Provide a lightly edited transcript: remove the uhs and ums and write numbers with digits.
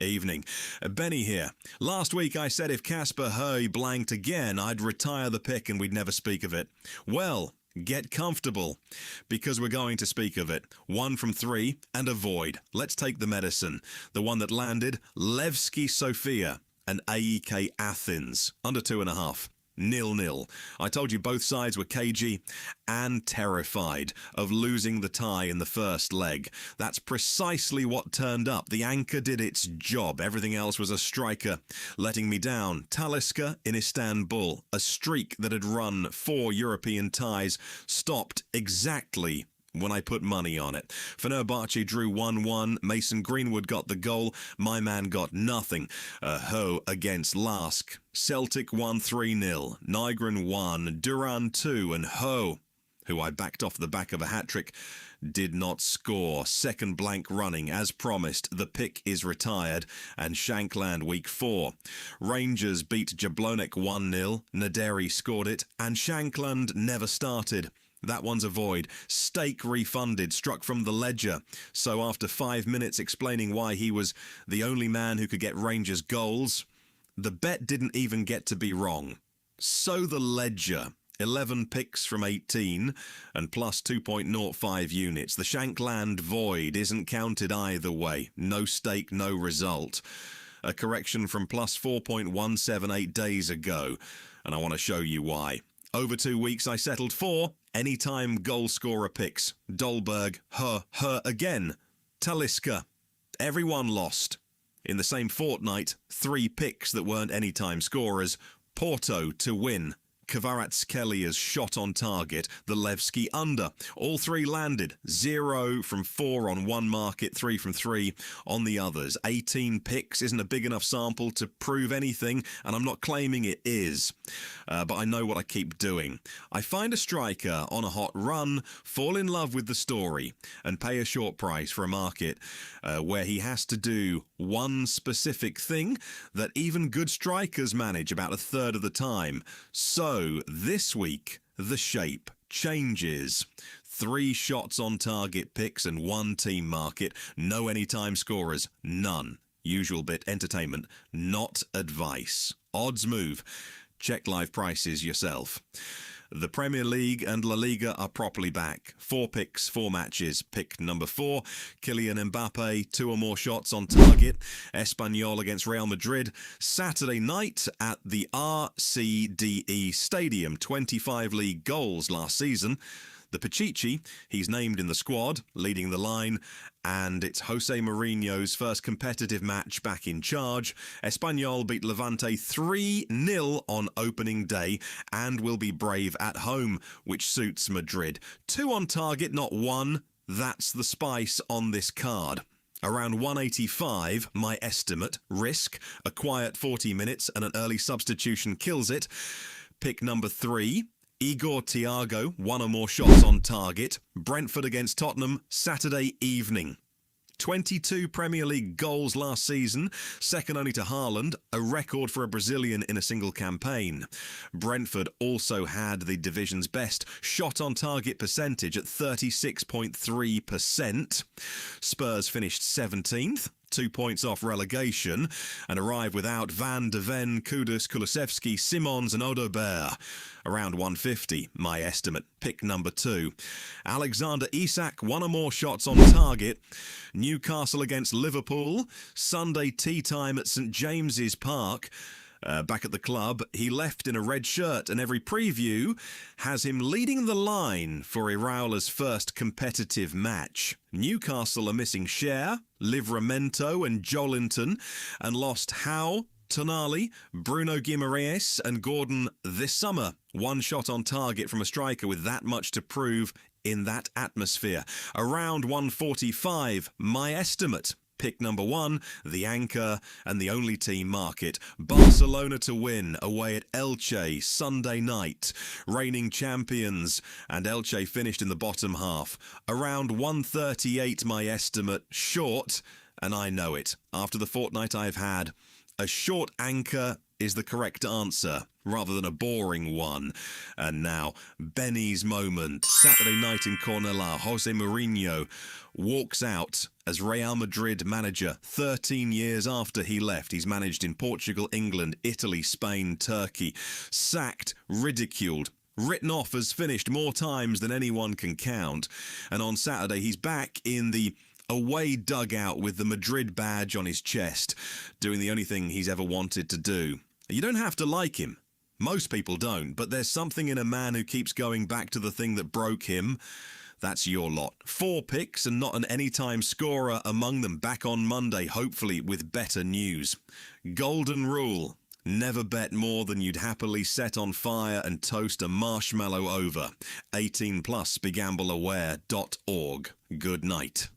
Evening. Benny here. Last week I said if Casper Høy blanked again, I'd retire the pick and we'd never speak of it. Well, get comfortable, because we're going to speak of it. 1 from 3 and avoid. Let's take the medicine. The one that landed, Levski Sofia and AEK Athens. Under 2.5. 0-0. I told you both sides were cagey and terrified of losing the tie in the first leg. That's precisely what turned up. The anchor did its job. Everything else was a striker letting me down. Talisca in Istanbul, a streak that had run 4 European ties, stopped exactly when I put money on it. Fenerbahce drew 1-1. Mason Greenwood got the goal. My man got nothing. Ho against Lask. Celtic won 3-0. Nygren 1. Duran 2. And Ho, who I backed off the back of a hat-trick, did not score. Second blank running. As promised, the pick is retired. And Shankland week 4. Rangers beat Jablonec 1-0. Naderi scored it. And Shankland never started. That one's a void. Stake refunded, struck from the ledger. So after 5 minutes explaining why he was the only man who could get Rangers goals, the bet didn't even get to be wrong. So the ledger, 11 picks from 18 and plus 2.05 units. The Shankland void isn't counted either way. No stake, no result. A correction from plus 4.178 days ago, and I want to show you why. Over 2 weeks, I settled 4 anytime goal scorer picks. Dolberg, her again. Talisca, everyone lost. In the same fortnight, 3 picks that weren't anytime scorers. Porto to win. Kvaratskhelia shot on target, the Levski under. All 3 landed. 0 from 4 on one market, 3 from 3 on the others. 18 picks isn't a big enough sample to prove anything, and I'm not claiming it is. But I know what I keep doing. I find a striker on a hot run, fall in love with the story, and pay a short price for a market where he has to do one specific thing that even good strikers manage about a third of the time. So this week, the shape changes. 3 shots on target picks and 1 team market. No anytime scorers. None. Usual bit entertainment, not advice. Odds move. Check live prices yourself. The Premier League and La Liga are properly back. 4 picks, 4 matches. Pick number 4, Kylian Mbappé, 2 or more shots on target. Espanyol against Real Madrid. Saturday night at the RCDE Stadium. 25 league goals last season. The Pichichi, he's named in the squad, leading the line, and it's Jose Mourinho's first competitive match back in charge. Espanyol beat Levante 3-0 on opening day and will be brave at home, which suits Madrid. 2 on target, not 1. That's the spice on this card. Around 185, my estimate. Risk, a quiet 40 minutes and an early substitution kills it. Pick number 3. Igor Thiago, 1 or more shots on target. Brentford against Tottenham, Saturday evening. 22 Premier League goals last season, second only to Haaland, a record for a Brazilian in a single campaign. Brentford also had the division's best shot on target percentage at 36.3%. Spurs finished 17th. 2 points off relegation, and arrive without Van de Ven, Kudus, Kulusevski, Simons and Odobert. Around 150, my estimate. Pick number 2. Alexander Isak, 1 or more shots on target. Newcastle against Liverpool. Sunday tea time at St James's Park. Back at the club, he left in a red shirt, and every preview has him leading the line for Iraola's first competitive match. Newcastle are missing Cher, Livramento and Jolinton, and lost Howe, Tonali, Bruno Guimaraes and Gordon this summer. 1 shot on target from a striker with that much to prove in that atmosphere. Around 145, my estimate. Pick number 1, the anchor and the only team market. Barcelona to win away at Elche Sunday night. Reigning champions, and Elche finished in the bottom half. Around 138, my estimate. Short, and I know it. After the fortnight I've had, a short anchor is the correct answer, rather than a boring one. And now, Benny's moment. Saturday night in Cornellà, Jose Mourinho walks out as Real Madrid manager 13 years after he left. He's managed in Portugal, England, Italy, Spain, Turkey. Sacked, ridiculed, written off as finished more times than anyone can count. And on Saturday, he's back in the away dugout with the Madrid badge on his chest, doing the only thing he's ever wanted to do. You don't have to like him. Most people don't, but there's something in a man who keeps going back to the thing that broke him. That's your lot. 4 picks and not an anytime scorer among them. Back on Monday, hopefully with better news. Golden rule. Never bet more than you'd happily set on fire and toast a marshmallow over. 18+, begambleaware.org. Good night.